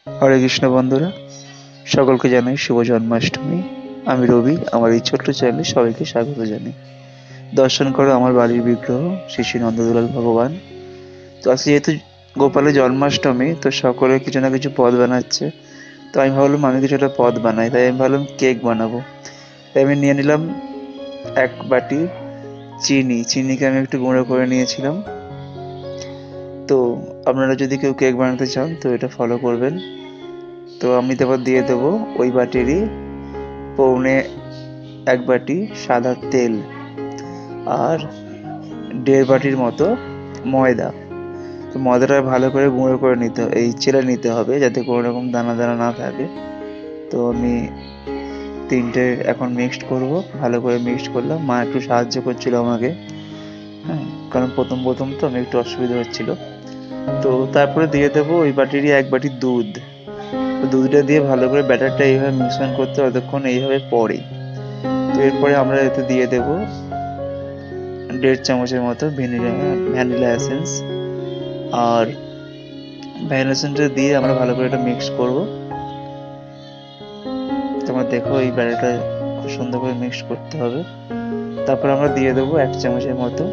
হরে কৃষ্ণ বন্ধুরা, সকলকে জানাই শুভ জন্মাষ্টমী। আমি রবি, আমার এই ছোট্ট চ্যানেলে সবাইকে স্বাগত জানাই। দর্শন করো আমার বাড়ির বিগ্রহ শ্রী শ্রী নন্দদুলাল ভগবান। তো আজকে যেহেতু গোপালের জন্মাষ্টমী, তো সকলে কিছু না কিছু পদ বানাচ্ছে। তো আমি ভাবলাম আমি কিছু একটা পদ বানাই, তাই আমি ভাবলাম কেক বানাবো। তাই আমি নিয়ে নিলাম এক বাটি চিনিকে আমি একটু গুঁড়ো করে নিয়েছিলাম। তো আপনারা যদি কেউ কেক বানাতে চান তো এটা ফলো করবেন। তো আমি তারপর দিয়ে দেবো ওই বাটিরই পৌনে এক বাটি সাদা তেল, আর 1.5 বাটির মতো ময়দা। তো ময়দাটা ভালো করে গুঁড়ো করে চেলে নিতে হবে, যাতে কোনো রকম দানা দানা না থাকে। তো আমি তিনটে এখন মিক্সড করব, ভালো করে মিক্সড করলাম। মা একটু সাহায্য করছিল আমাকে, হ্যাঁ, কারণ প্রথম প্রথম তো আমি একটু অসুবিধা হচ্ছিল। তো তারপরে দিয়ে দেবো ওই বাটিরই 1 বাটি দুধ। তো দুধটা দিয়ে ভালো করে ব্যাটারটা এইভাবে মিশ্রণ করতে অতক্ষণ এইভাবে পড়ে। তো এরপরে আমরা এতে দিয়ে দেবো 1.5 চামচের মতো ভ্যানিলা এসেন্স। আর ভ্যানিলা এসেন্সটা দিয়ে আমরা ভালো করে এটা মিক্স করব। তোমরা দেখো এই ব্যাটারটা খুব সুন্দর করে মিক্স করতে হবে। তারপর আমরা দিয়ে দেবো 1 চামচের মতো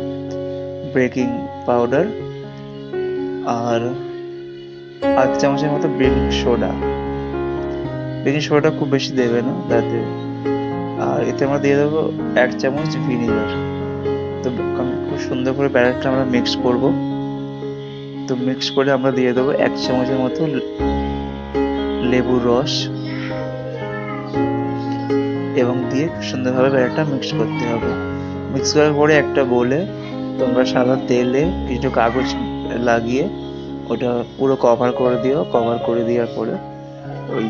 বেকিং পাউডার, আর 1 চামচের মতো বেকিং সোডাটা খুব বেশি দেবে না তাতে। আর এতে আমরা দিয়ে দেবো 1 চামচ ভিনিগার। তো খুব সুন্দর করে ব্যাটারটা আমরা মিক্স করব। তো মিক্স করে আমরা দিয়ে দেবো 1 চামচের মতো লেবুর রস, এবং দিয়ে সুন্দরভাবে ব্যাটারটা মিক্স করতে হবে। মিক্স করার পরে একটা বোলে তোমরা সাদা তেলে কিছু কাগজ লাগিয়ে ওটা পুরো কভার করে দিও। কভার করে দেওয়ার পরে ওই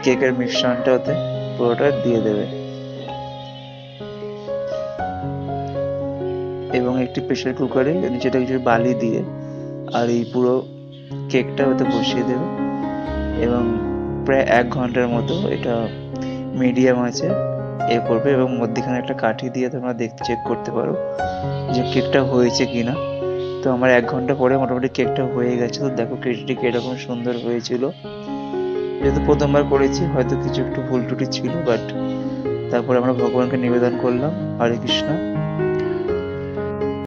কেকের মিশ্রণটা ওতে পুরোটা দিয়ে দেবে, এবং একটি প্রেসার কুকারে নিচেটা কিছু বালি দিয়ে আর এই পুরো কেকটা ওতে বসিয়ে দেবে, এবং প্রায় 1 ঘন্টার মতো এটা মিডিয়াম আছে করবে। এবং মধ্যখানে একটা কাঠি দিয়ে তোমরা চেক করতে পারো যে কেকটা হয়েছে কিনা। তো আমার 1 ঘন্টা পরে মোটামুটি কেকটা হয়ে গেছে। তো দেখো কেকটি কিরকম সুন্দর হয়েছিল। যেহেতু প্রথমবার করেছি হয়তো কিছু একটু ভুল ত্রুটি ছিল, বাট তারপরে আমরা ভগবানকে নিবেদন করলাম। হরে কৃষ্ণ।